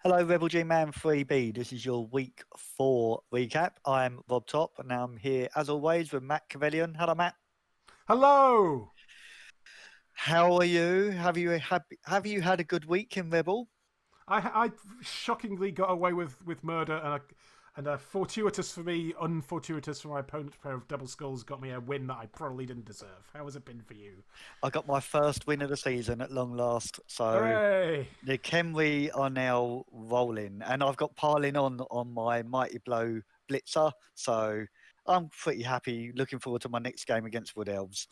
Hello, Rebel GMAN 3B. This is your week 4 recap. I'm Rob Top, and I'm here as always with Matt Cavelian. Hello, Matt. Hello. How are you? Have you had a good week in Rebel? I shockingly got away with murder and a fortuitous for me, unfortuitous for my opponent pair of double skulls got me a win that I probably didn't deserve. How has it been for you? I got my first win of the season at long last. So Hooray! the Kenry are now rolling, and I've got piling on my Mighty Blow Blitzer. So I'm pretty happy. Looking forward to my next game against Wood Elves.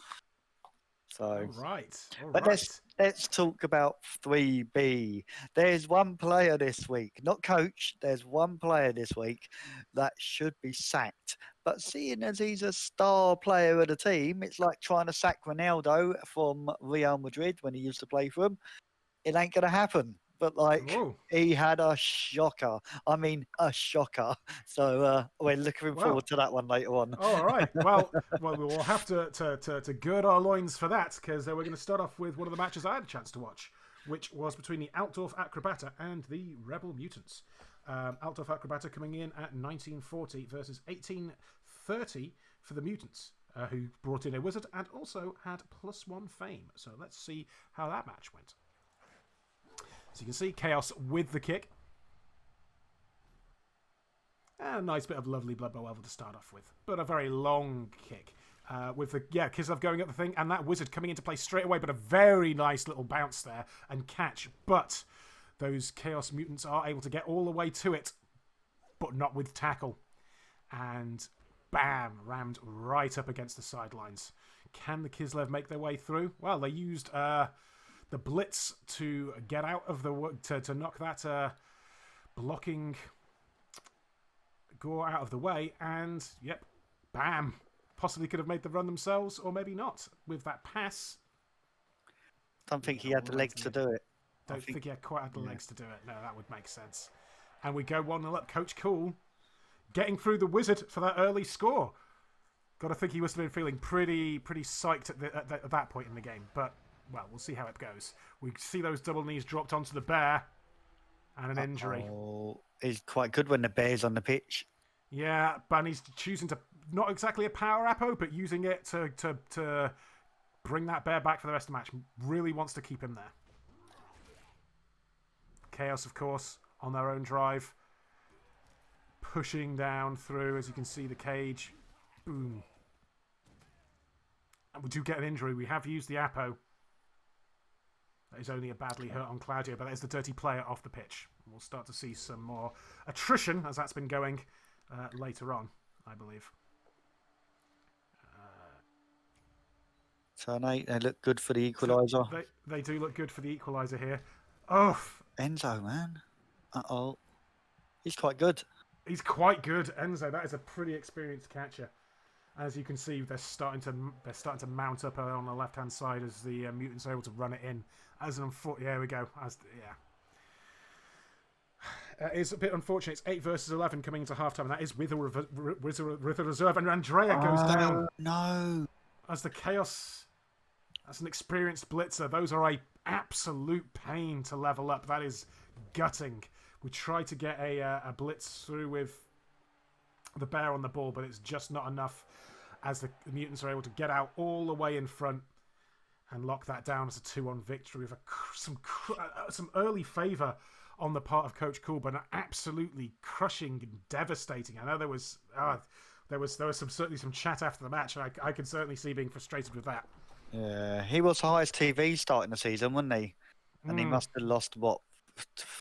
All So. right, all But right. let's talk about 3B. There's one player this week, not coach. There's one player this week that should be sacked. But seeing as he's a star player of the team, it's like trying to sack Ronaldo from Real Madrid when he used to play for him. It ain't gonna happen. But like Oh, he had a shocker. I mean, a shocker. So we're looking forward well. to that one later on. All right. Well, we will have to gird our loins for that because we're going to start off with one of the matches I had a chance to watch, which was between the Altdorf Acrobata and the Rebel Mutants. Altdorf Acrobata coming in at 1940 versus 1830 for the Mutants, who brought in a wizard and also had +1 fame. So let's see how that match went. So you can see Chaos with the kick. A nice bit of lovely Blood Bowl level to start off with, but a very long kick. With the Kislev going at the thing, and that wizard coming into play straight away, but a very nice little bounce there and catch. But those Chaos Mutants are able to get all the way to it, but not with tackle. And bam, rammed right up against the sidelines. Can the Kislev make their way through? Well, they used the blitz to get out of the to knock that blocking Gore out of the way, and yep, bam. Possibly could have made the run themselves, or maybe not. With that pass, Don't think he had the legs to do it. don't think he had quite had the legs to do it. No, that would make sense. And we go 1-0 up. Coach Cool getting through the wizard for that early score. Got to think he must have been feeling pretty psyched at that point in the game. But, well, we'll see how it goes. We see those double knees dropped onto the bear, and an injury. Oh, it's quite good when the bear's on the pitch. Yeah, Bunny's choosing to not exactly a power appo, but using it to bring that bear back for the rest of the match. Really wants to keep him there. Chaos, of course, on their own drive, pushing down through. As you can see, the cage, boom, and we do get an injury. We have used the appo. That is only a badly hurt on Claudio, but that is the dirty player off the pitch. We'll start to see some more attrition as that's been going. Later on, I believe. Turn 8, they look good for the equaliser. They do look good for the equaliser here. Oh, Enzo, man. Uh-oh. He's quite good. he's quite good, Enzo. That is a pretty experienced catcher. As you can see, they're starting to mount up on the left hand side as the mutants are able to run it in. As an there we go. It's a bit unfortunate. It's 8 versus 11 coming into halftime, and that is with a reserve. And Andrea goes down. No. As the Chaos, as an experienced blitzer, those are a absolute pain to level up. That is gutting. We try to get a blitz through with the bear on the ball, but it's just not enough. As the mutants are able to get out all the way in front and lock that down as a 2-1 victory with some early favour on the part of Coach Cool, but absolutely crushing and devastating. I know there was certainly some chat after the match, and I can certainly see being frustrated with that. Yeah, he was highest TV starting the season, wasn't he? And he must have lost, what,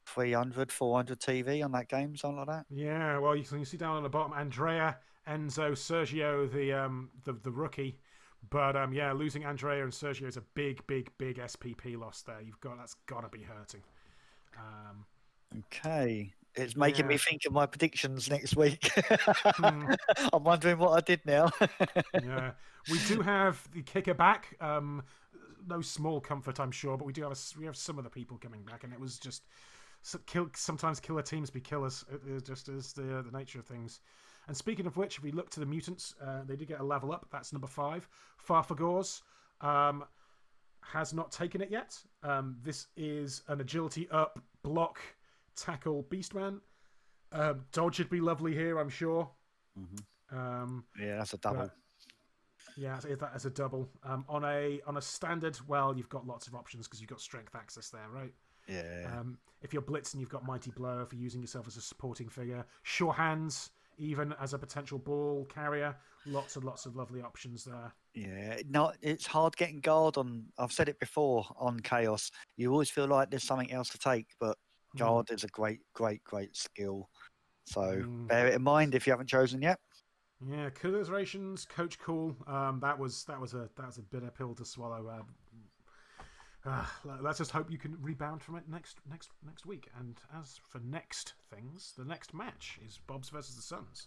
300, 400 TV on that game, something like that? Yeah, well, you can see down on the bottom, Andrea, Enzo, Sergio, the rookie. But yeah, losing Andrea and Sergio is a big SPP loss there. That's got to be hurting. Okay. It's making me think of my predictions next week. I'm wondering what I did now. Yeah, we do have the kicker back. No small comfort, I'm sure, but we have some of the people coming back, and it was just sometimes killer teams be killers. It just is the nature of things. And speaking of which, if we look to the mutants, they did get a level up. That's number 5. Farfagors has not taken it yet. This is an agility up block tackle Beastman. Dodge would be lovely here, I'm sure. Yeah, that's a double. Yeah, that as a double. On a standard, well, you've got lots of options because you've got strength access there, right? Yeah. If you're blitzing, you've got Mighty Blow for using yourself as a supporting figure. Sure Hands, even as a potential ball carrier. Lots and lots of lovely options there. Yeah, no, it's hard getting guard on. I've said it before on Chaos. You always feel like there's something else to take, but guard is a great skill. So bear it in mind if you haven't chosen yet. Yeah, commiserations, Coach Cool. That was a bitter pill to swallow. Let's just hope you can rebound from it next week. And as for next things, the next match is Bob's versus the Suns.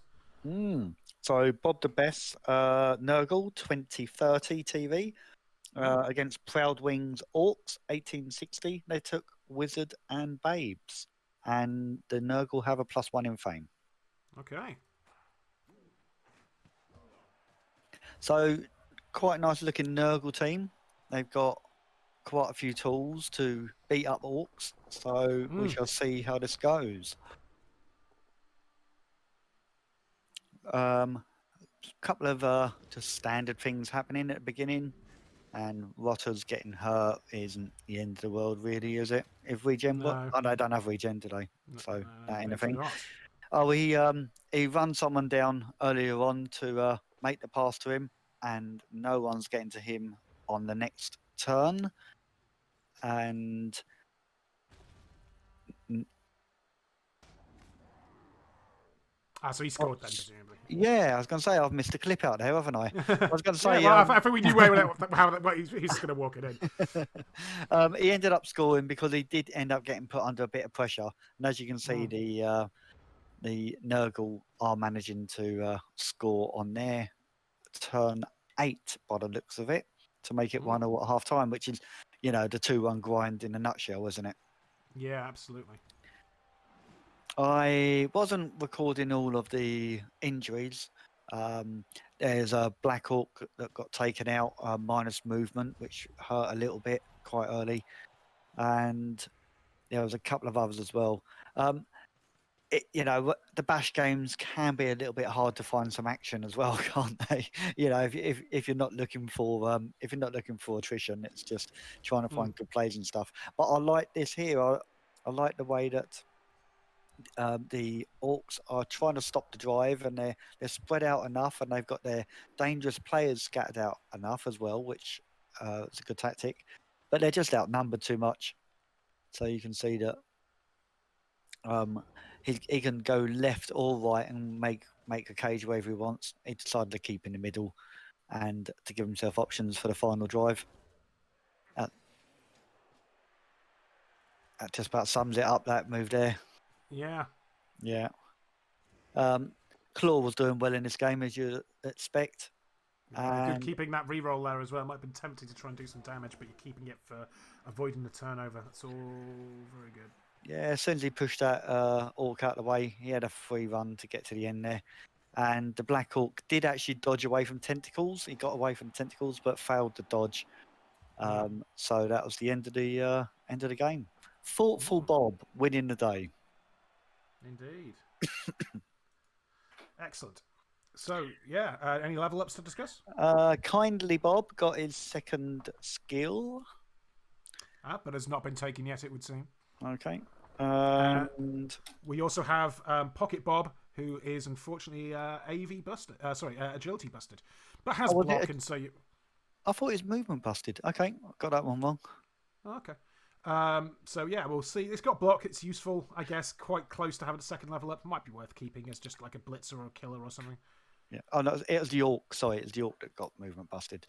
So Bob the Best, Nurgle 2030 TV against Proud Wings Orcs 1860. They took Wizard and Babes, and the Nurgle have a +1 in fame. Okay. So quite a nice looking Nurgle team. They've got quite a few tools to beat up Orcs. So we shall see how this goes. Couple of just standard things happening at the beginning, and Rotter's getting hurt isn't the end of the world, really, is it? If regen, No. Oh, no, I don't have regen today, so that ain't a thing. Not. Oh, he runs someone down earlier on to make the pass to him, and no one's getting to him on the next turn, and so he scored then, presumably. yeah, I was going to say I've missed a clip out there, haven't I? I was going to say, I think we knew how he's going to walk it in. He ended up scoring because he did end up getting put under a bit of pressure, and as you can see, the Nurgle are managing to score on their turn 8 by the looks of it to make it 1-1 at half time, which is, the 2-1 grind in a nutshell, isn't it? Yeah, absolutely. I wasn't recording all of the injuries. There's a Black Hawk that got taken out, minus movement, which hurt a little bit quite early. And there was a couple of others as well. The bash games can be a little bit hard to find some action as well, can't they? If you're not looking for attrition, it's just trying to find good plays and stuff. But I like this here. I like the way that the Orcs are trying to stop the drive, and they're spread out enough, and they've got their dangerous players scattered out enough as well, which is a good tactic. But they're just outnumbered too much, so you can see that he can go left or right and make a cage wherever he wants. He decided to keep in the middle and to give himself options for the final drive. That just about sums it up, that move there. Yeah. Yeah. Claw was doing well in this game, as you'd expect. Good keeping that reroll there as well. Might have been tempting to try and do some damage, but you're keeping it for avoiding the turnover. That's all very good. Yeah, as soon as he pushed that Orc out of the way, he had a free run to get to the end there. And the Black Hawk did actually dodge away from tentacles. He got away from tentacles, but failed to dodge. So that was the end of the game. Thoughtful Bob winning the day. Indeed. Excellent. So, yeah, any level ups to discuss? Kindly Bob got his second skill. But has not been taken yet, it would seem. Okay. And we also have Pocket Bob, who is unfortunately AV busted. Agility busted. But has block, and so you... I thought his movement busted. Okay, got that one wrong. Okay. So yeah, we'll see. It's got block. It's useful, I guess. Quite close to having a second level up. Might be worth keeping as just like a blitzer or a killer or something. Yeah. Oh no, it was the Orc. Sorry, it was the Orc that got movement busted.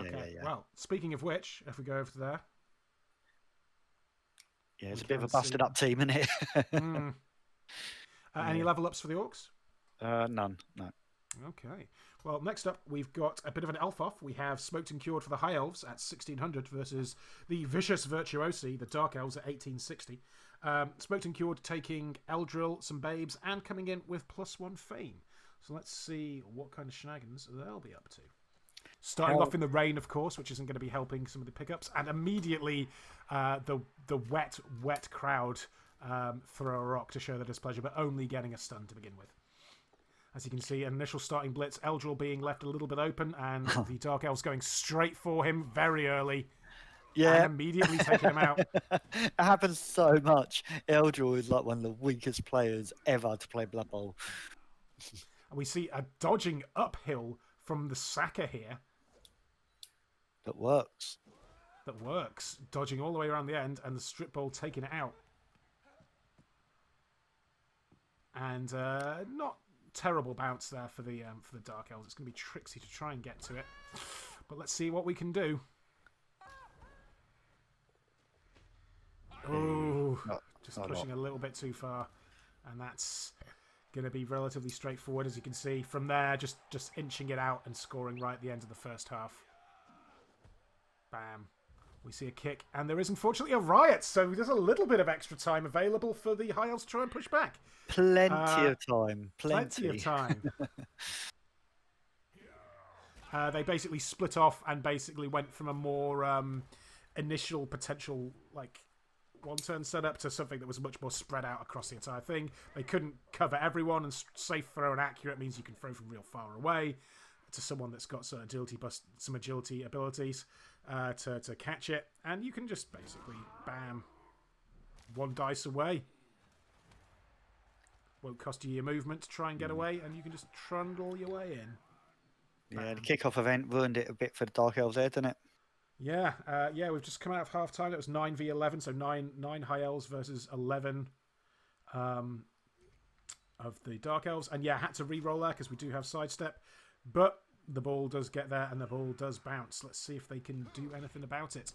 Okay. Yeah. Well, speaking of which, if we go over to there. Yeah, it's a bit of a busted up team, isn't it? Any level ups for the Orcs? None. No. Okay. Well, next up, we've got a bit of an elf off. We have Smoked and Cured for the High Elves at 1600 versus the Vicious Virtuosi, the Dark Elves, at 1860. Smoked and Cured taking Eldril, some Babes, and coming in with +1 fame. So let's see what kind of shenanigans they'll be up to. Starting off in the rain, of course, which isn't going to be helping some of the pickups. And immediately, the wet crowd throw a rock to show their displeasure, but only getting a stun to begin with. As you can see, an initial starting blitz, Eldril being left a little bit open, and the Dark Elves going straight for him very early. Yeah. And immediately taking him out. It happens so much. Eldril is like one of the weakest players ever to play Blood Bowl. And we see a dodging uphill from the Saka here. That works. Dodging all the way around the end, and the strip ball taking it out. And not terrible bounce there for the Dark Elves. It's going to be tricksy to try and get to it. But let's see what we can do. Oh, just pushing a little bit too far. And that's going to be relatively straightforward, as you can see. From there, just inching it out and scoring right at the end of the first half. Bam. We see a kick, and there is unfortunately a riot, so there's a little bit of extra time available for the High Elves to try and push back. Plenty of time. Plenty of time. They basically split off and basically went from a more initial potential one-turn setup to something that was much more spread out across the entire thing. They couldn't cover everyone, and safe throw and accurate means you can throw from real far away to someone that's got some agility abilities to catch it, and you can just basically bam, one dice away. Won't cost you your movement to try and get away, and you can just trundle your way in. Yeah, the kickoff event ruined it a bit for the Dark Elves there, didn't it? Yeah, we've just come out of half time. It was 9v11, so nine High Elves versus 11 of the Dark Elves, and yeah, had to re-roll there because we do have sidestep, but the ball does get there and the ball does bounce. Let's see if they can do anything about it.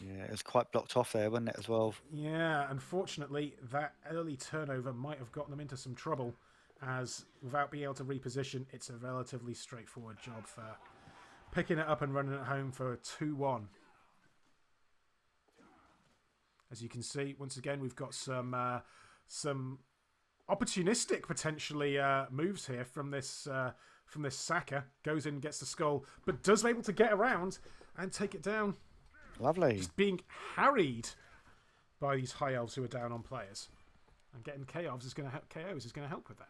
Yeah, it was quite blocked off there, wasn't it, as well? Yeah, unfortunately, that early turnover might have gotten them into some trouble, as without being able to reposition, it's a relatively straightforward job for picking it up and running it home for 2-1. As you can see, once again, we've got some opportunistic, potentially, moves here from this Saka. Goes in, gets the skull, but does able to get around and take it down. Lovely. Just being harried by these High Elves who are down on players. And getting KOs is going to help with that.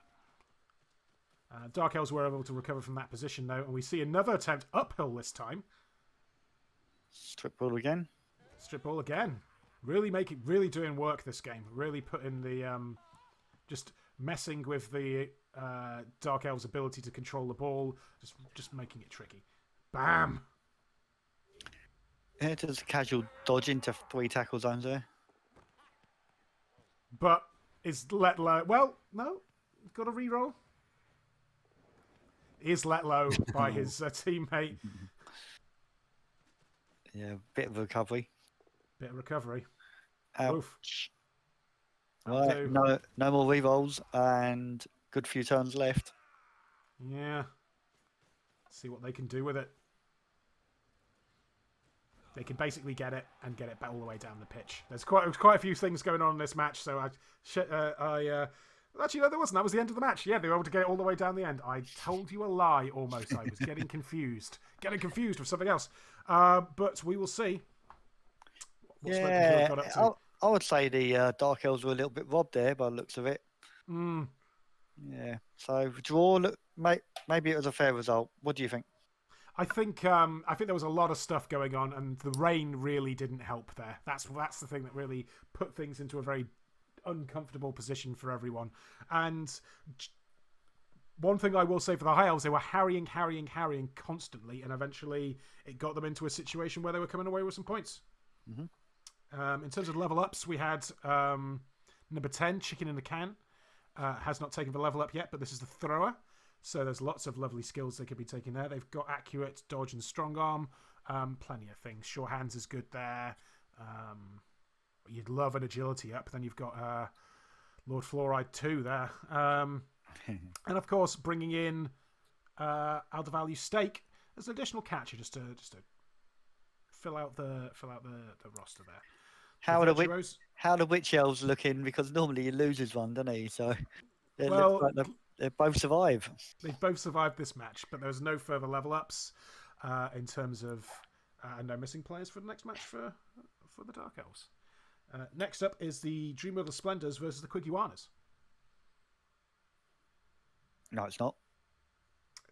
Dark Elves were able to recover from that position, though, and we see another attempt uphill this time. Strip ball again. Strip ball again. Really doing work this game. Really putting the just messing with the Dark Elves' ability to control the ball, just making it tricky. Bam. Yeah, just a casual dodge into 3 tackle zones there. But is let low. Well, no, got a reroll. Is let low by his teammate. Yeah, bit of recovery. Ouch. Right, no more rerolls and good few turns left. Yeah. See what they can do with it. They can basically get it and get it all the way down the pitch. There's quite a few things going on in this match, so actually, no, there wasn't. That was the end of the match. Yeah, they were able to get it all the way down the end. I told you a lie, almost. I was getting confused. With something else. But we will see. Yeah, I would say the Dark Elves were a little bit robbed there by the looks of it. Yeah, so draw. Maybe it was a fair result. What do you think? I think there was a lot of stuff going on, and the rain really didn't help there. That's the thing that really put things into a very uncomfortable position for everyone. And one thing I will say for the High Elves, they were harrying constantly, and eventually it got them into a situation where they were coming away with some points. Mm-hmm. In terms of level ups, we had number 10, Chicken in the Can, has not taken the level up yet, but this is the thrower. So there's lots of lovely skills they could be taking there. They've got accurate, dodge, and strong arm. Plenty of things. Sure hands is good there. You'd love an agility up. Then you've got Lord Fluoride 2 there. And of course, bringing in Aldervalue Stake as an additional catcher just to fill out the roster there. How are the Witch Elves looking? Because normally he loses one, doesn't he? So they both survive. They've both survived this match, but there's no further level ups in terms of no missing players for the next match for the Dark Elves. Next up is the Dreamworld Splendors versus the Quiguanas. No, it's not.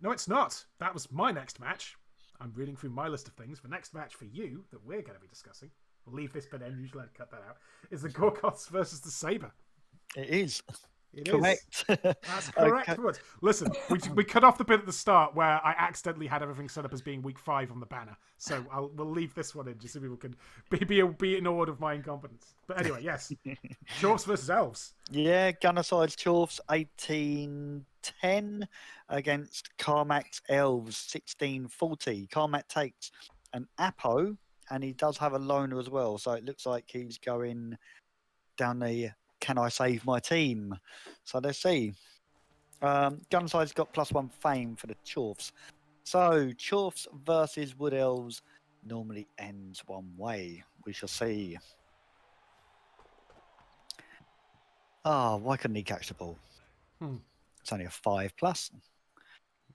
No, it's not. That was my next match. I'm reading through my list of things. The next match for you that we're going to be discussing, we'll leave this bit in, usually I'd cut that out, is the Gorgoths versus the Sabre. It is. It Correct. is. That's correct. Okay. Listen, we cut off the bit at the start where I accidentally had everything set up as being week 5 on the banner. So we'll leave this one in just so people can be in order of my incompetence. But anyway, yes. Dwarfs versus Elves. Yeah, Gunnerside's Chorfs 18-10 against Carmack's Elves 16-40. Carmack takes an Apo, and he does have a loner as well. So it looks like he's going down the can I save my team? So let's see. Gunside's got +1 fame for the Chorfs. So Chorfs versus Wood Elves normally ends one way. We shall see. Why couldn't he catch the ball? It's only a 5+.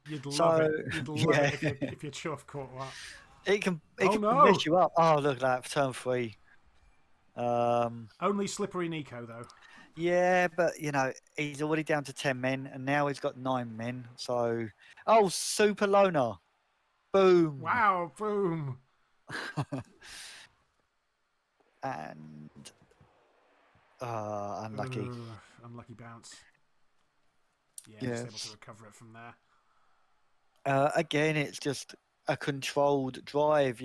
You'd love it. You'd love it if your Chorf caught that. It can mess you up. Oh, look at that. Turn 3. Only Slippery Nico, though. Yeah, but, he's already down to 10 men, and now he's got 9 men. So, Super Loner. Boom. Wow, boom. And, unlucky. Unlucky bounce. Yeah, yes. Just able to recover it from there. Again, it's just a controlled drive,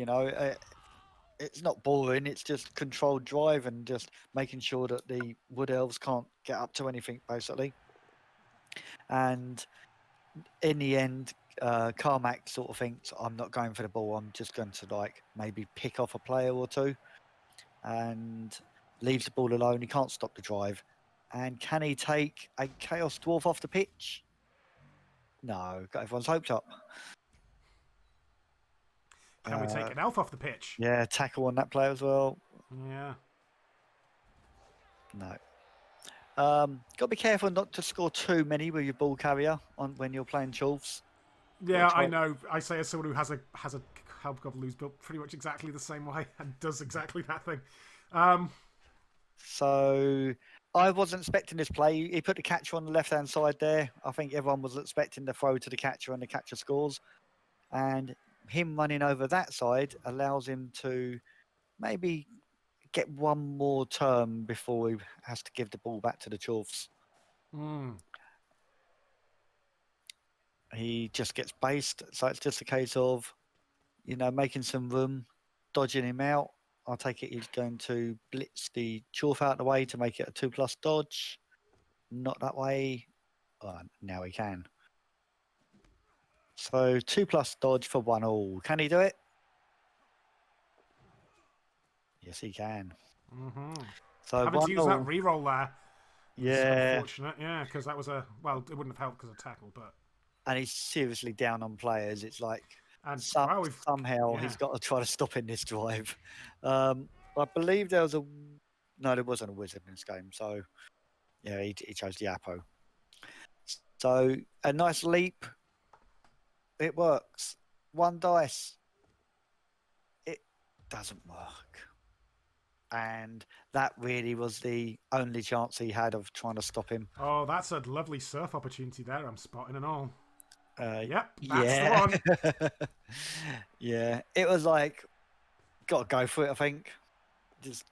it's not boring, it's just controlled drive and just making sure that the Wood Elves can't get up to anything, basically. And in the end, Carmack sort of thinks, I'm not going for the ball, I'm just going to maybe pick off a player or two, and leaves the ball alone. He can't stop the drive. And can he take a Chaos Dwarf off the pitch? No, got everyone's hopes up. Can we take an elf off the pitch? Yeah, tackle on that player as well. Yeah. No. Got to be careful not to score too many with your ball carrier when you're playing Chorfs. Yeah, I know. I say as someone who has a Hobgoblin who's built pretty much exactly the same way and does exactly that thing. So I wasn't expecting this play. He put the catcher on the left-hand side there. I think everyone was expecting the throw to the catcher and the catcher scores. And him running over that side allows him to maybe get one more turn before he has to give the ball back to the Chorfs. He just gets based, so it's just a case of, making some room, dodging him out. I take it he's going to blitz the Chorf out of the way to make it a 2+ dodge. Not that way. Now he can. So 2+ dodge for 1-all. Can he do it? Yes, he can. So having to use that reroll there. Yeah. Unfortunate, yeah, because that was it wouldn't have helped because of tackle, but. And he's seriously down on players. It's like somehow he's got to try to stop in this drive. I believe there wasn't a wizard in this game. So, yeah, he chose the Apo. So, a nice leap. It works. 1 dice. It doesn't work. And that really was the only chance he had of trying to stop him. Oh, that's a lovely surf opportunity there. I'm spotting and all. Yep, that's the one. Yeah, it was like, got to go for it, I think. Just,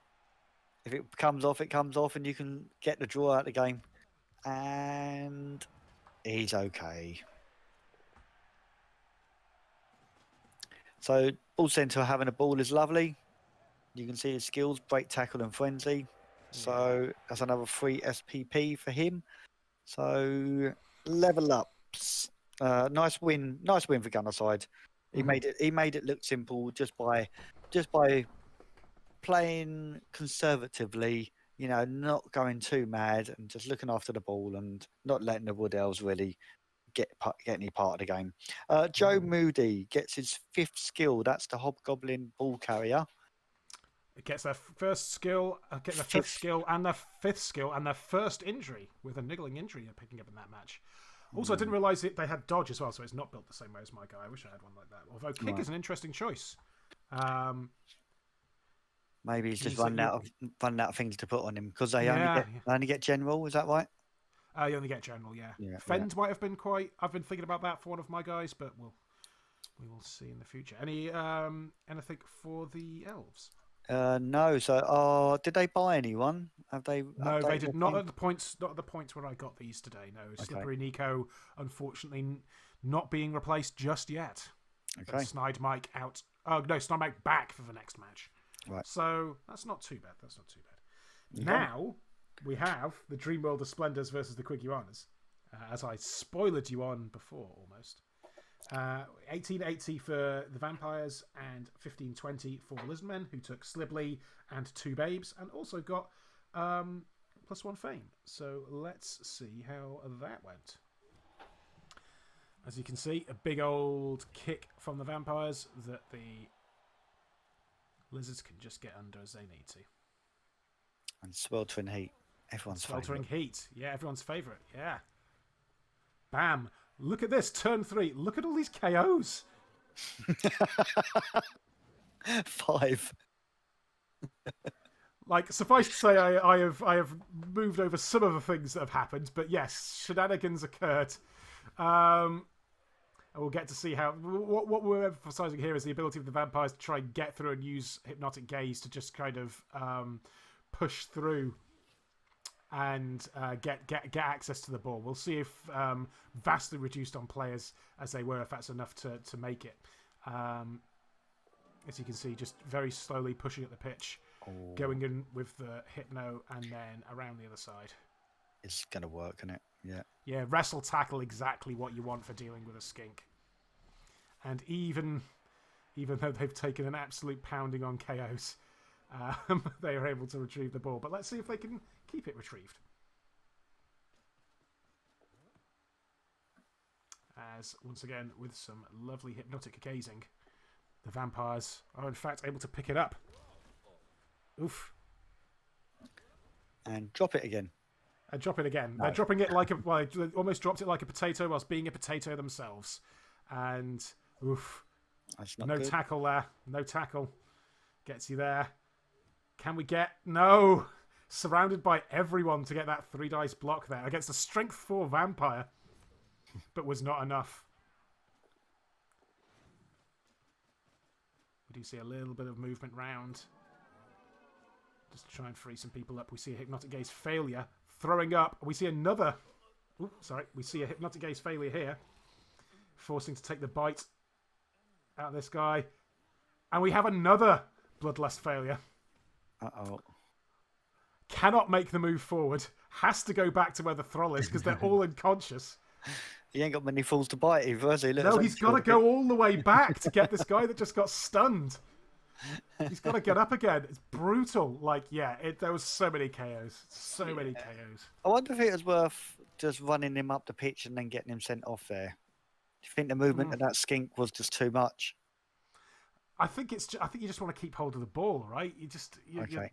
if it comes off, it comes off, and you can get the draw out of the game. And he's okay. So, ball centre having a ball is lovely. You can see his skills, break, tackle, and frenzy. So, that's another 3 SPP for him. So, level ups. Nice win for Gunnerside. He made it look simple just by playing conservatively, not going too mad and just looking after the ball and not letting the Wood Elves really get any part of the game. Joe Moody gets his 5th skill. That's the Hobgoblin ball carrier. It gets their first skill, get their 5th skill and their 5th skill and their first injury with a niggling injury they're picking up in that match. Also, I didn't realise they had dodge as well, so it's not built the same way as my guy. I wish I had one like that. Although kick is an interesting choice. Maybe he's And just running out of things to put on him because yeah, they only get general. Is that right? you only get general. Yeah. Yeah. Fend might have been quite. I've been thinking about that for one of my guys, but we will see in the future. Anything for the elves? No. So, did they buy anyone? Have they No, they updated did their not team? at the points. Not at the points where I got these today. No, Okay. Slippery Nico, unfortunately, not being replaced just yet. Okay. Snide Mike out. Oh no, Snide Mike back for the next match. Right. So that's not too bad. That's not too bad. Okay. Now we have the Dream World of Splendors versus the Quiguanas, as I spoiled you on before almost. 1880 for the Vampires and 1520 for the Lizardmen, who took Slibley and 2 Babes, and also got +1 fame. So let's see how that went. As you can see, a big old kick from the Vampires that the Lizards can just get under as they need to. And sweltering heat. Everyone's Sweltering favourite. heat. Yeah, everyone's favourite. Yeah. Bam. Look at this. Turn 3. Look at all these KOs. 5. Like, suffice to say, I have moved over some of the things that have happened, but yes, shenanigans occurred. And we'll get to see how. What we're emphasising here is the ability of the Vampires to try and get through and use Hypnotic Gaze to just kind of push through and get access to the ball. We'll see if vastly reduced on players as they were, if that's enough to make it. As you can see, just very slowly pushing at the pitch, going in with the Hypno and then around the other side. It's going to work, isn't it? Yeah. Yeah, wrestle tackle, exactly what you want for dealing with a skink. And even though they've taken an absolute pounding on KOs, they are able to retrieve the ball. But let's see if they can keep it retrieved. As, once again, with some lovely hypnotic gazing, the Vampires are in fact able to pick it up. Oof. And drop it again. And drop it again. No. They're dropping it like they almost dropped it like a potato whilst being a potato themselves. And, oof. That's not No good. tackle there. No tackle. Gets you there. Can we get... No! Surrounded by everyone to get that 3 dice block there against a strength 4 vampire. But was not enough. We do see a little bit of movement round. Just to try and free some people up. We see a Hypnotic Gaze failure. Throwing up. We see another... Ooh, sorry. We see a Hypnotic Gaze failure here. Forcing to take the bite out of this guy. And we have another Bloodlust failure. Uh-oh. Cannot make the move forward. Has to go back to where the Thrall is because they're all unconscious. He ain't got many fools to bite either, has he? No, he's got to go all the way back to get this guy that just got stunned. He's got to get up again. It's brutal. Like, yeah, there was so many KOs. So many KOs. I wonder if it was worth just running him up the pitch and then getting him sent off there. Do you think the movement of that skink was just too much? I think you just want to keep hold of the ball, right? Okay.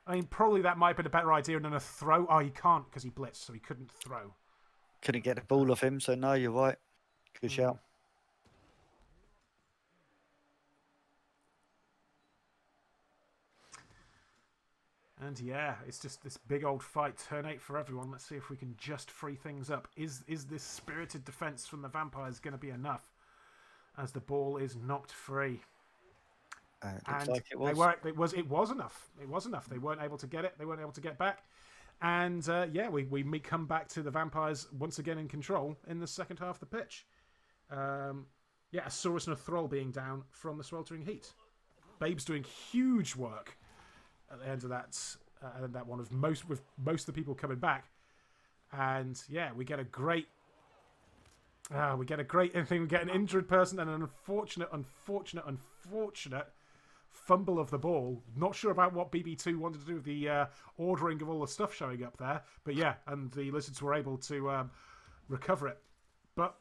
I mean, probably that might have been a better idea than a throw. Oh, he can't because he blitzed, so he couldn't throw. Couldn't get the ball off him, so no, you're right. Good shout. And yeah, it's just this big old fight. Turn 8 for everyone. Let's see if we can just free things up. Is this spirited defense from the Vampires going to be enough? As the ball is knocked free. Looks like it was. It was enough. It was enough. They weren't able to get it. They weren't able to get back. And yeah, we come back to the Vampires once again in control in the second half of the pitch. Yeah, a Saurus and a Thrall being down from the sweltering heat. Babe's doing huge work at the end of that one with most of the people coming back. And yeah, we get a great thing. We get an injured person and an unfortunate fumble of the ball. Not sure about what BB2 wanted to do with the ordering of all the stuff showing up there. But yeah, and the Lizards were able to recover it. But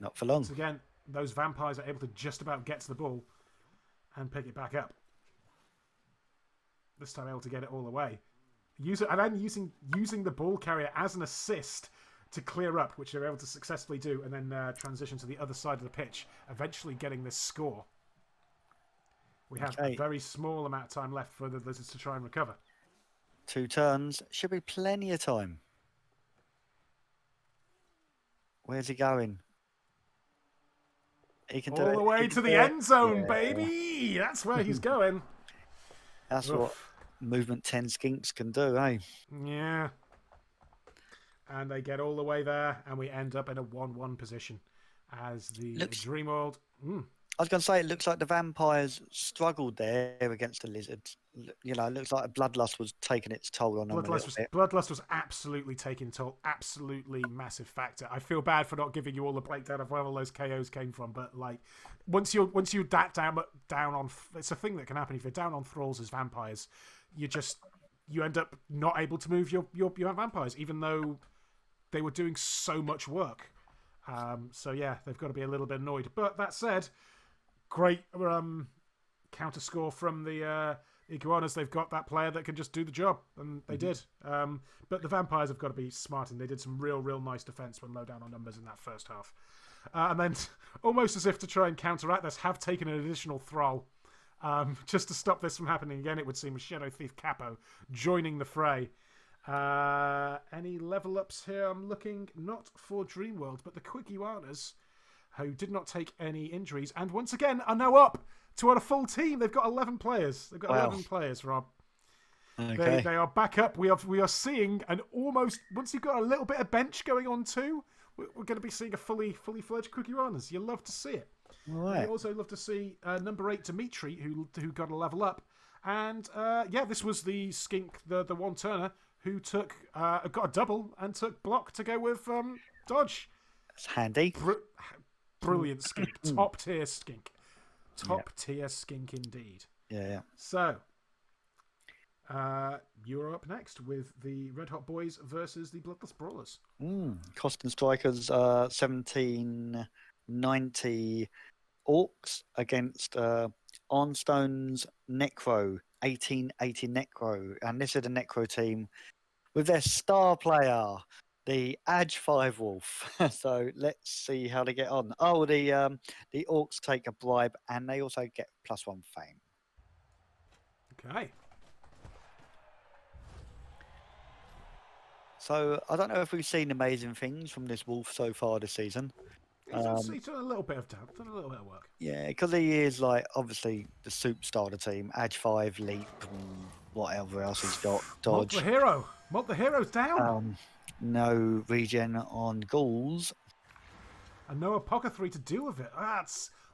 not for long. once again, those Vampires are able to just about get to the ball and pick it back up. This time able to get it all the way. And then using the ball carrier as an assist to clear up, which they're able to successfully do, and then transition to the other side of the pitch, eventually getting this score. We have a Okay. very small amount of time left for the lizards to try and recover. 2 turns. Should be plenty of time. Where's he going? He can do All it. the He way can to the do it. end zone, Yeah. baby! That's where he's going. That's what Oof. movement 10 skinks can do, eh? Yeah. And they get all the way there, and we end up in a 1-1 position as the Dreamworld. I was going to say, it looks like the vampires struggled there against the lizards. You know, it looks like Bloodlust was taking its toll on them a little bit. Bloodlust was absolutely taking toll, absolutely massive factor. I feel bad for not giving you all the breakdown of where all those KOs came from, but like once you're down on, it's a thing that can happen if you're down on thralls as vampires. You end up not able to move your vampires, even though they were doing so much work. So yeah, they've got to be a little bit annoyed. But that said, great counter score from the Iguanas. They've got that player that can just do the job, and they did. But the vampires have got to be smart, and they did some real nice defense when low down on numbers in that first half. And then, almost as if to try and counteract this, have taken an additional thrall. Just to stop this from happening again, it would seem, with Shadow Thief Capo joining the fray. Any level ups here? I'm looking not for Dreamworld, but the Quick Iguanas, who did not take any injuries, and once again are now up to a full team. They've got 11 players. They've got 11 players, Rob. Okay. They are back up. We are seeing an almost, once you've got a little bit of bench going on too, we're going to be seeing a fully fledged Quick Iguanas. You love to see it. Right. You also love to see number 8 Dimitri, who got a level up, and this was the skink, the one turner who got a double and took block to go with dodge. That's handy. Brilliant skink, top tier skink, tier skink indeed. Yeah. So, you're up next with the Red Hot Boys versus the Bloodless Brawlers. Costin Strikers 1790 Orcs against Arnstone's Necro 1880 Necro, and this is the Necro team with their star player, the Edge 5 Wolf. So let's see how they get on. Oh, the Orcs take a bribe, and they also get +1 fame. Okay. So I don't know if we've seen amazing things from this Wolf so far this season. He's done a little bit of work. Yeah, because he is like obviously the superstar of the team. Edge 5, leap, and whatever else he's got. Dodge. Molt the hero's down. No regen on ghouls. And no Apothecary to deal with it.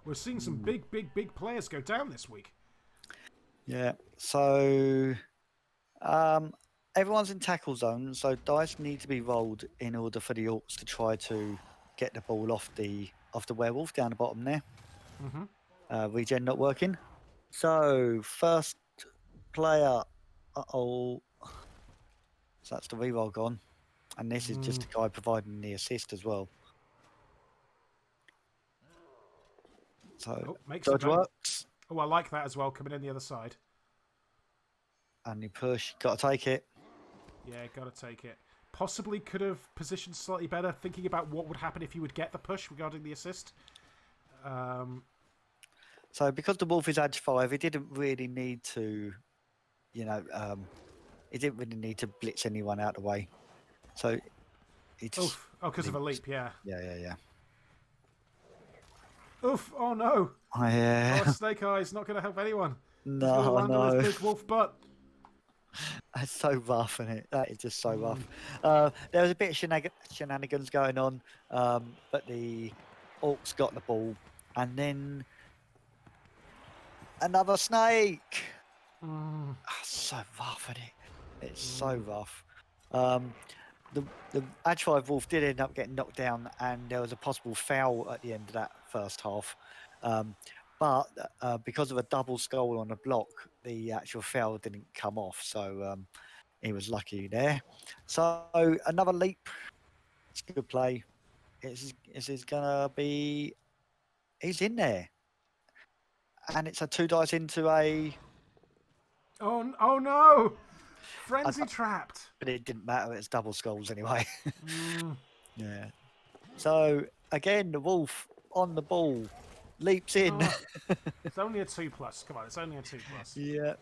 We're seeing some big players go down this week. Yeah. So everyone's in tackle zone, so dice need to be rolled in order for the Orcs to try to get the ball off the werewolf down the bottom there. Regen not working. So first player. So that's the reroll gone, and this is just the guy providing the assist as well. So dodge works. Oh, I like that as well. Coming in the other side. And you push. Got to take it. Yeah, got to take it. Possibly could have positioned slightly better, thinking about what would happen if you would get the push regarding the assist. So because the Wolf is Edge 5, he didn't really need to, he didn't really need to blitz anyone out of the way. So it's... because of a leap, yeah. Yeah. Oof, oh no. Oh, yeah. Oh, Snake Eyes not going to help anyone. No. On his big wolf butt. That's so rough, isn't it? That is just so rough. There was a bit of shenanigans going on, but the Orcs got the ball, and then another snake. So rough, isn't it? It's so rough. The Edge 5 Wolf did end up getting knocked down, and there was a possible foul at the end of that first half. But because of a double skull on a block, the actual foul didn't come off, so he was lucky there. So another leap. It's a good play. This is gonna be. He's in there, and it's a 2 dice into a. Oh no! Frenzy trapped. But it didn't matter. It's double skulls anyway. Yeah. So again, the Wolf on the ball. Leaps in. Oh, it's only a 2+. Come on, it's only a 2+. Yeah.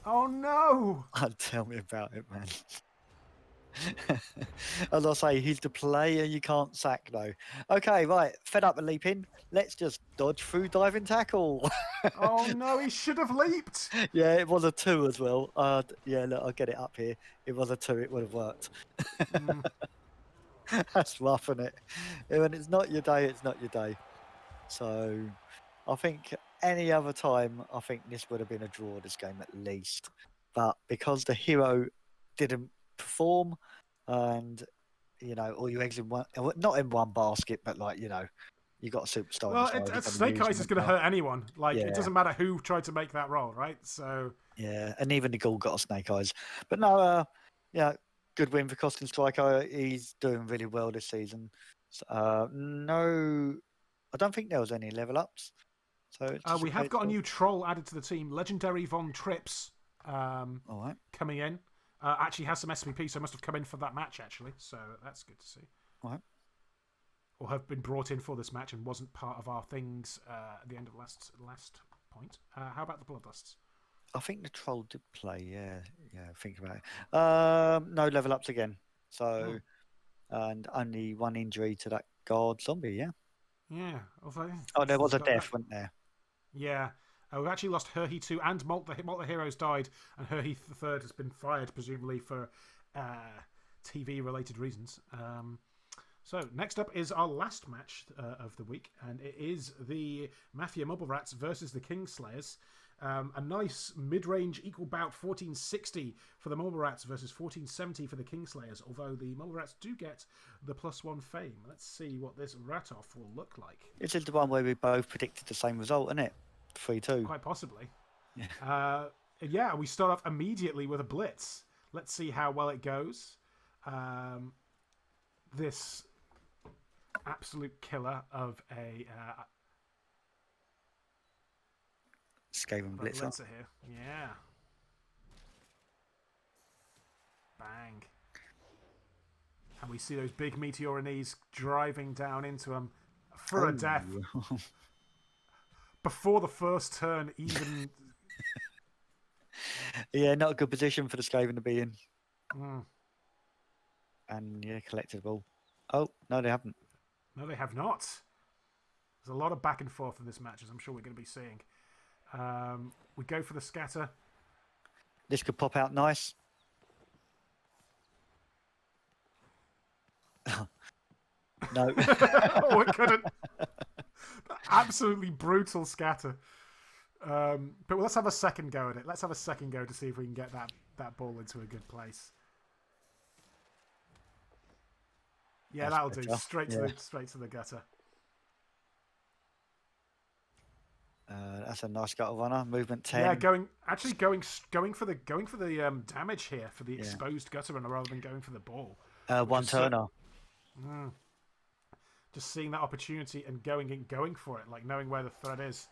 Oh no! Tell me about it, man. As I say, he's the player you can't sack, though. Okay, right. Fed up with leaping. Let's just dodge through diving tackle. Oh no, he should have leaped! Yeah, it was a 2 as well. Yeah, look, I'll get it up here. It was a 2. It would have worked. Mm. That's rough, isn't it? When it's not your day, it's not your day. So I think any other time, I think this would have been a draw, this game at least. But because the hero didn't perform, and all your eggs in one, not in one basket, but like you got a superstar Well, on the side. Snake Eyes is going to hurt anyone. Like, Yeah. it doesn't matter who tried to make that role, right? So Yeah, and even the Ghoul got a Snake Eyes. But no, yeah, good win for Costin Striker. He's doing really well this season. No, I don't think there was any level ups. So it's just we have got a new troll added to the team, Legendary Von Trips, all right. coming in. Actually has some SVP, so must have come in for that match, actually. So that's good to see. All right. Or have been brought in for this match and wasn't part of our things at the end of last point. How about the Bloodlusts? I think the troll did play. Yeah. Think about it. No level ups again. So, and only one injury to that guard zombie. Yeah. Yeah. Oh, there was a death, wasn't there? Yeah. We've actually lost Herhy 2 and Malt the Heroes died, and Herhy the 3rd has been fired, presumably for TV-related reasons. So next up is our last match of the week, and it is the Mafia Mobile Rats versus the Kingslayers. A nice mid-range equal bout, 1460 for the Mobile Rats versus 1470 for the Kingslayers, although the Mobile Rats do get the +1 fame. Let's see what this rat-off will look like. This is the one where we both predicted the same result, isn't it? 3-2. Quite possibly. Yeah. Yeah, we start off immediately with a blitz. Let's see how well it goes. This absolute killer of a Skaven blitzer here. Yeah. Bang. And we see those big Meteora knees driving down into him for a death. Before the first turn, even. Yeah, not a good position for the Skaven to be in. Mm. And yeah, collected ball. Oh, no, they haven't. No, they have not. There's a lot of back and forth in this match, as I'm sure we're going to be seeing. We go for the scatter. This could pop out nice. No. Oh, it couldn't. Absolutely brutal scatter. But let's have a second go at it. Let's have a second go to see if we can get that ball into a good place. Yeah, that'll do. Straight to the gutter. That's a nice gutter runner. Movement 10. Yeah, going for the damage here for the exposed gutter runner rather than going for the ball. One turner. Just seeing that opportunity and going for it, like knowing where the threat is,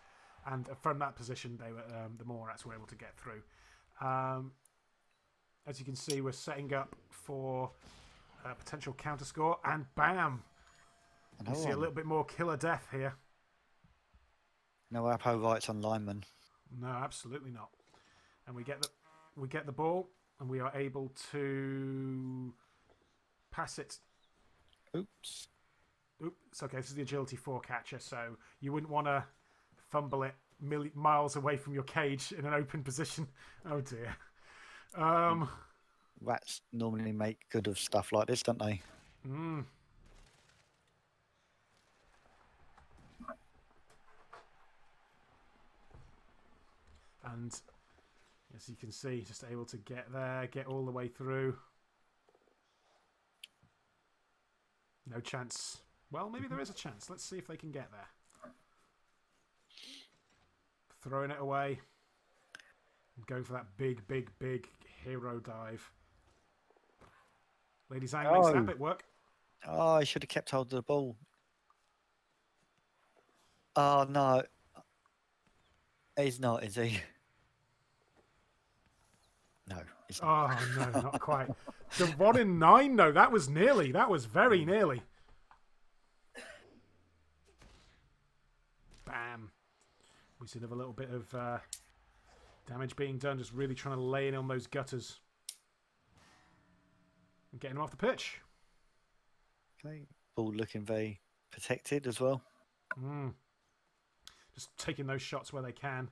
and from that position, they were the Morats were able to get through. As you can see, we're setting up for a potential counter score, and bam! You see a little bit more killer death here. No Apo rights on lineman. No, absolutely not. And we get the ball, and we are able to pass it. Oops. Oops. Okay, this is the agility 4 catcher, so you wouldn't want to fumble it miles away from your cage in an open position. Oh dear. Rats normally make good of stuff like this, don't they? And as you can see, just able to get there, get all the way through. No chance. Well, maybe there is a chance. Let's see if they can get there. Throwing it away. Going for that big hero dive. Lady Zhang makes that bit work. Oh, I should have kept hold of the ball. Oh, no. He's not, is he? No, he's not. Oh, no, not quite. The 1 in 9, no, that was nearly. That was very nearly. bam. We see another little bit of damage being done, just really trying to lay in on those gutters. And getting them off the pitch. Okay. Ball looking very protected as well. Just taking those shots where they can.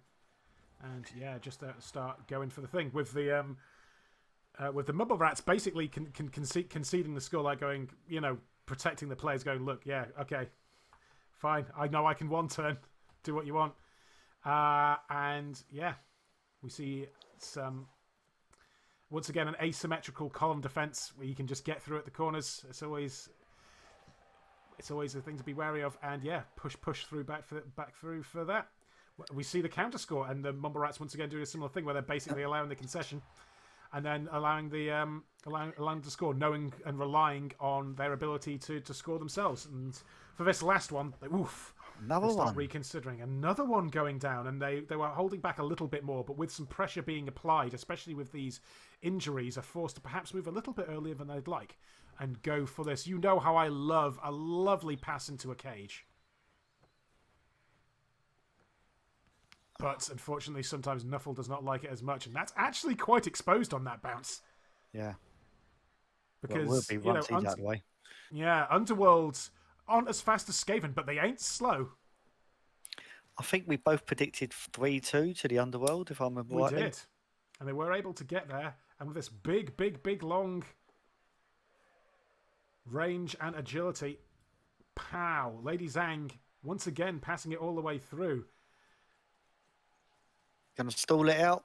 And yeah, just start going for the thing. With the Mumble Rats basically conceding the score, like going, you know, protecting the players, going, look, yeah, okay, fine. I know I can one turn. Do what you want. And yeah, we see some... Once again, an asymmetrical column defense where you can just get through at the corners. It's always a thing to be wary of. And yeah, push through back through for that. We see the counter score, and the Mumble Rats once again doing a similar thing where they're basically allowing the concession, and then allowing to score, knowing and relying on their ability to score themselves. And for this last one, they start reconsidering. Another one going down, and they were holding back a little bit more, but with some pressure being applied, especially with these injuries, are forced to perhaps move a little bit earlier than they'd like and go for this. You know how I love a lovely pass into a cage. But unfortunately, sometimes Nuffle does not like it as much, and that's actually quite exposed on that bounce. Yeah. Because we'll be once he's out of the way. Yeah, Underworlds aren't as fast as Skaven, but they ain't slow. I think we both predicted 3-2 to the Underworld, if I remember rightly. We did. And they were able to get there. And with this big, long range and agility, pow, Lady Zhang once again passing it all the way through. Gonna stall it out.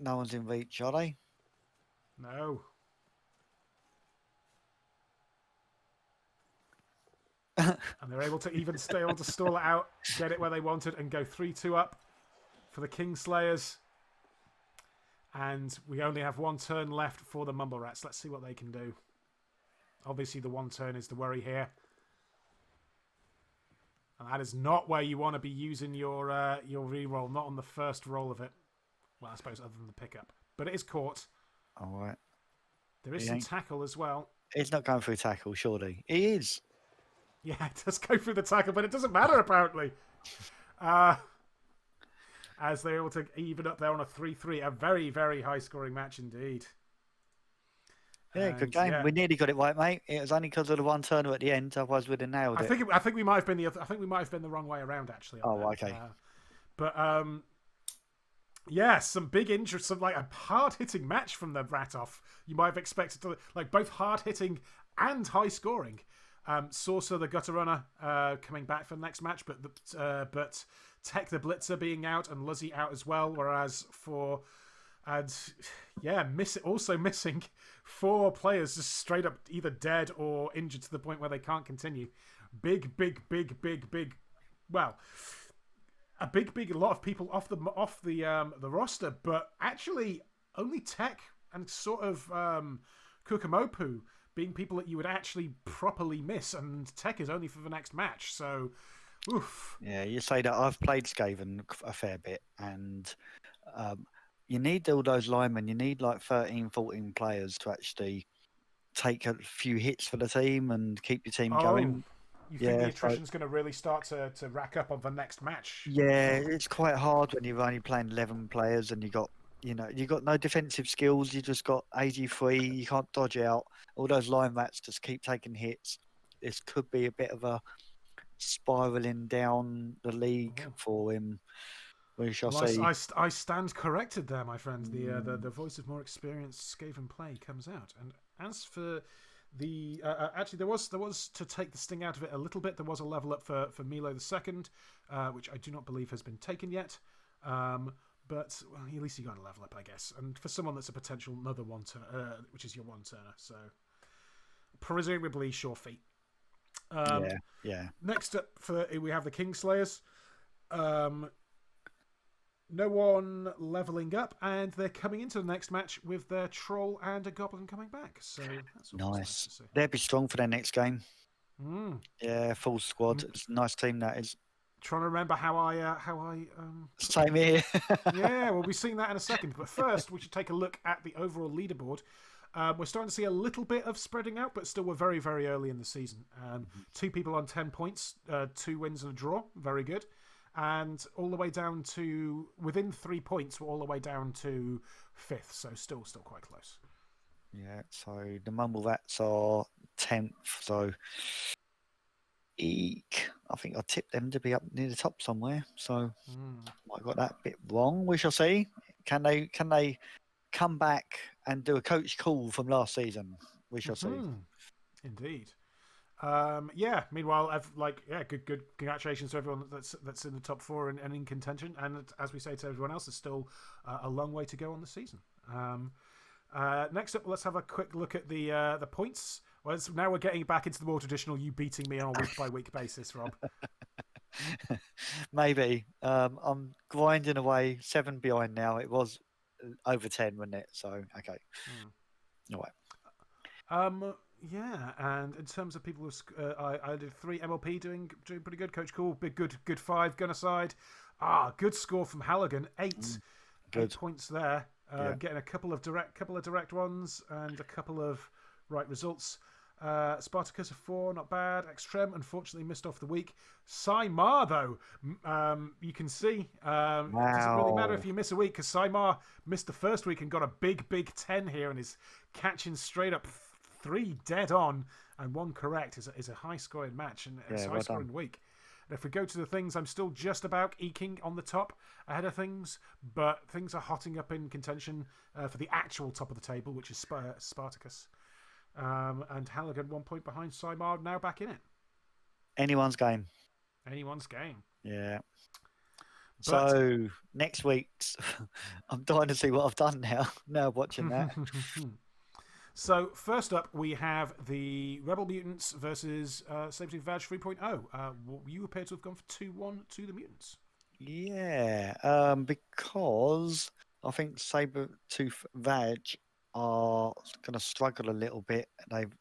No one's in reach, are they? No. And they're able to even stay able to stall it out, get it where they wanted, and go 3-2 up for the Kingslayers. And we only have one turn left for the Mumble Rats. Let's see what they can do. Obviously, the one turn is the worry here. And that is not where you want to be using your reroll, not on the first roll of it. Well, I suppose other than the pickup. But it is caught. All right. There is some tackle as well. He's not going through tackle, surely. He is. Yeah, it does go through the tackle, but it doesn't matter, apparently. As they're able to even up there on a 3-3. A very, very high-scoring match indeed. Yeah, good game. Yeah. We nearly got it right, mate. It was only because of the one turner at the end. Otherwise, we'd have nailed it. I think we might have been the wrong way around, actually. Oh, okay. Yeah, some big interest, some like a hard-hitting match from the Rat-Off. You might have expected to like both hard-hitting and high-scoring. Saucer, the Gutter Runner, coming back for the next match, but Tech the Blitzer being out and Luzzy out as well. Whereas for also missing 4 players just straight up either dead or injured to the point where they can't continue. Big. Well, a big lot of people off the roster, but actually only Tech and sort of Kukamopu being people that you would actually properly miss, and Tech is only for the next match. So, oof. Yeah, you say that. I've played Skaven a fair bit, and you need all those linemen. You need like 13, 14 players to actually take a few hits for the team and keep your team going. You think the attrition's going to really start to rack up on the next match? Yeah, it's quite hard when you're only playing 11 players and you got no defensive skills. You just got AG3. You can't dodge out. All those line rats just keep taking hits. This could be a bit of a spiraling down the league for him. We shall see. I stand corrected there, my friend. The voice of more experienced Skaven play comes out. And as for the actually, there was to take the sting out of it a little bit. There was a level up for Milo II, which I do not believe has been taken yet. But well, at least you got a level up, I guess. And for someone that's a potential another one turner, which is your one turner, so presumably sure feat. Yeah. Next up we have the Kingslayers. No one leveling up, and they're coming into the next match with their troll and a goblin coming back. So that's nice to see. They'll be strong for their next game. Yeah, full squad. It's a nice team that is. Trying to remember how I same here. Yeah, well, we've seen that in a second. But first, we should take a look at the overall leaderboard. We're starting to see a little bit of spreading out, but still we're very, very early in the season. 2 people on 10 points, 2 wins and a draw. Very good. And all the way down to, within 3 points, we're all the way down to 5th. So still quite close. Yeah, so the Mumble Rats are 10th. So eek. I think I tipped them to be up near the top somewhere. So I got that bit wrong. We shall see. Can they come back and do a coach call from last season? We shall see. Indeed. Meanwhile, good. Congratulations to everyone that's in the top 4 and in contention. And as we say to everyone else, there's still a long way to go on the season. Next up, let's have a quick look at the points. Well, now we're getting back into the more traditional you beating me on a week by week basis, Rob. Maybe. I'm grinding away, 7 behind now. It was over 10, wasn't it? So okay. All right. Yeah, and in terms of people who I did 3 MLP doing pretty good. Coach Cool, big good 5 gun aside. Good score from Halligan, 8 points there. Getting a couple of direct ones and a couple of right results. Spartacus a 4, not bad. Extreme unfortunately missed off the week. Saimar though, you can see it doesn't really matter if you miss a week because Saimar missed the first week and got a big 10 here and is catching straight up 3 dead on and 1 correct. Is a high scoring match and a high scoring week. And if we go to the things, I'm still just about eking on the top ahead of things, but things are hotting up in contention for the actual top of the table, which is Spartacus. And Halligan 1 point behind Saimar, now back in it. Anyone's game. But, Yeah. So next week's, I'm dying to see what I've done now watching that. So first up, we have the Rebel Mutants versus Saber Vag 3.0. You appear to have gone for 2-1 to the Mutants. Yeah, because I think Sabertooth Vag are going to struggle a little bit. They've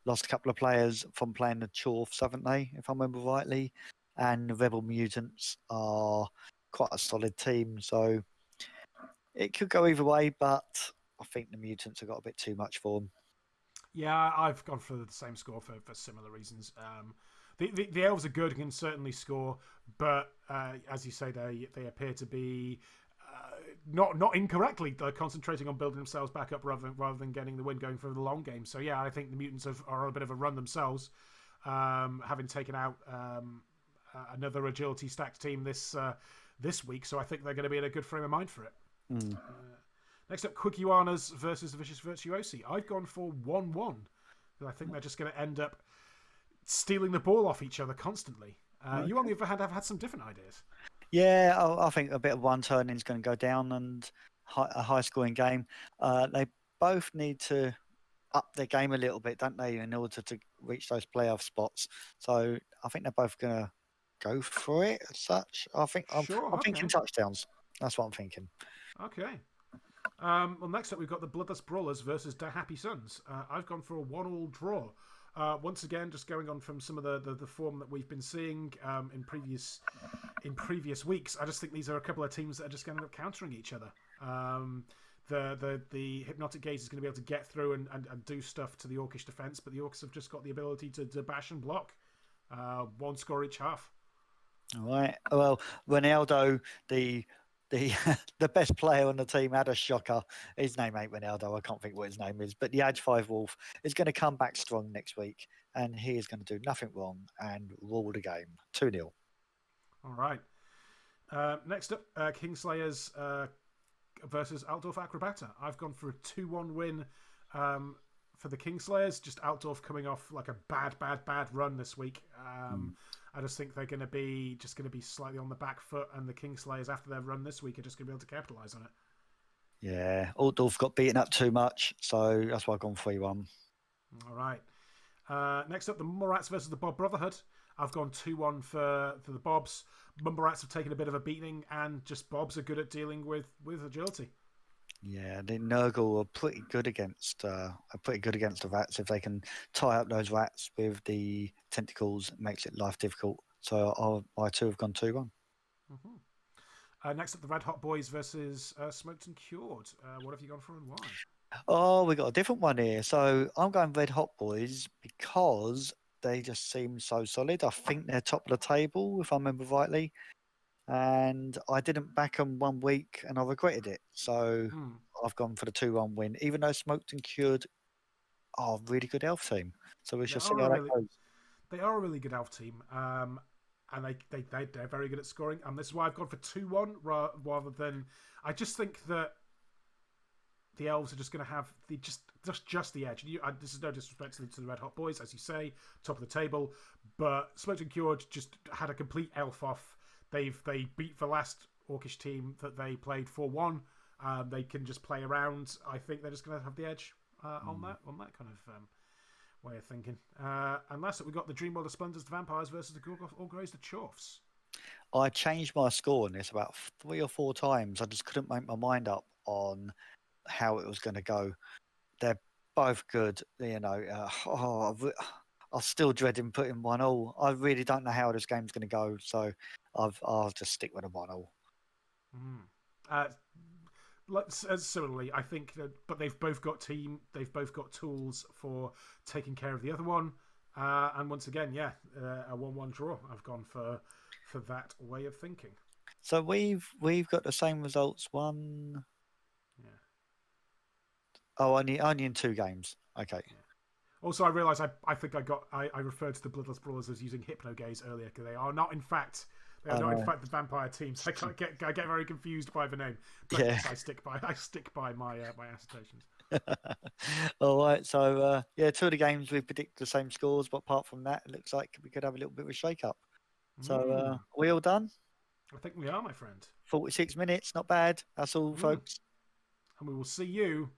lost a couple of players from playing the Chorfs, haven't they, if I remember rightly? And the Rebel Mutants are quite a solid team, so it could go either way, but I think the Mutants have got a bit too much for them. Yeah, I've gone for the same score for similar reasons. The Elves are good and can certainly score, but as you say, they appear to be not incorrectly concentrating on building themselves back up rather than getting the win, going for the long game. So yeah, I think the Mutants are on a bit of a run themselves, having taken out another agility stacked team this week. So I think they're going to be in a good frame of mind for it. Next up, Quick Ioanas versus the Vicious Virtuosi. I've gone for 1-1. I think they're just going to end up stealing the ball off each other constantly. You, on the other hand, have had some different ideas. Yeah, I think a bit of one turning is going to go down and a high scoring game. They both need to up their game a little bit, don't they, in order to reach those playoff spots. So I think they're both going to go for it as such. I'm thinking touchdowns. That's what I'm thinking. Okay. Well, next up, we've got the Bloodless Brawlers versus Da Happy Sons. I've gone for a 1-1 draw. Once again, just going on from some of the form that we've been seeing in previous weeks. I just think these are a couple of teams that are just going to end up countering each other. The Hypnotic Gaze is going to be able to get through and do stuff to the Orcish defense, but the Orcs have just got the ability to bash and block. 1 score each half. All right. Well, Ronaldo, the best player on the team, had a shocker. His name ain't Ronaldo. I can't think what his name is. But the Edge 5 Wolf is going to come back strong next week, and he is going to do nothing wrong and rule the game. 2-0. All right. Next up, Kingslayers versus Altdorf Acrobata. I've gone for a 2-1 win for the Kingslayers. Just Altdorf coming off like a bad run this week. I just think they're going to be slightly on the back foot, and the Kingslayers, after their run this week, are just going to be able to capitalise on it. Yeah, Altdorf got beaten up too much, so that's why I've gone 3-1. All right. Next up, the Mumble Rats versus the Bob Brotherhood. I've gone 2-1 for the Bobs. Mumble Rats have taken a bit of a beating, and just Bobs are good at dealing with agility. Yeah, the Nurgle are pretty good against the rats. If they can tie up those rats with the tentacles, it makes it life difficult. So I too have gone 2-1. Next up, the Red Hot Boys versus Smoked and Cured. What have you gone for and why? Oh, we got a different one here. So I'm going Red Hot Boys because they just seem so solid. I think they're top of the table, if I remember rightly. And I didn't back them 1 week and I regretted it. So Hmm. I've gone for the 2-1 win, even though Smoked and Cured are a really good elf team. So we They shall see are how a that really goes. they are a really good elf team. And they're very good at scoring. And this is why I've gone for 2-1 rather than I just think that the elves are just going to have just the edge. This is no disrespect to the Red Hot Boys, as you say, top of the table, but Smoked and Cured just had a complete elf off. They beat the last Orcish team that they played 4-1. They can just play around. I think they're just going to have the edge on Mm. that kind of way of thinking. And last up, we got the Dreamworld of Splendors, the Vampires versus the Orgreys, the Chorfs. I changed my score on this about 3 or 4 times. I just couldn't make my mind up on how it was going to go. They're both good, I'm still dreading putting 1-1. I really don't know how this game's going to go, so I'll just stick with a 1-1. Mm. Uh, similarly, I think that, but they've both got tools for taking care of the other one. And once again, yeah, a 1-1 draw. I've gone for that way of thinking. So we've got the same results. One, Yeah, oh, only in 2 games. Okay. yeah. Also, I realise I think I referred to the Bloodless Brawlers as using Hypnogaze earlier because they are not in fact I know. the vampire teams. I get very confused by the name, but Yeah. yes, I stick by my my assertions. All right. So yeah, 2 of the games we predict the same scores, but apart from that, it looks like we could have a little bit of a shake up. So Mm, we all done? I think we are, my friend. 46 minutes, not bad. That's all, Mm. folks. And we will see you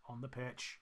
on the pitch.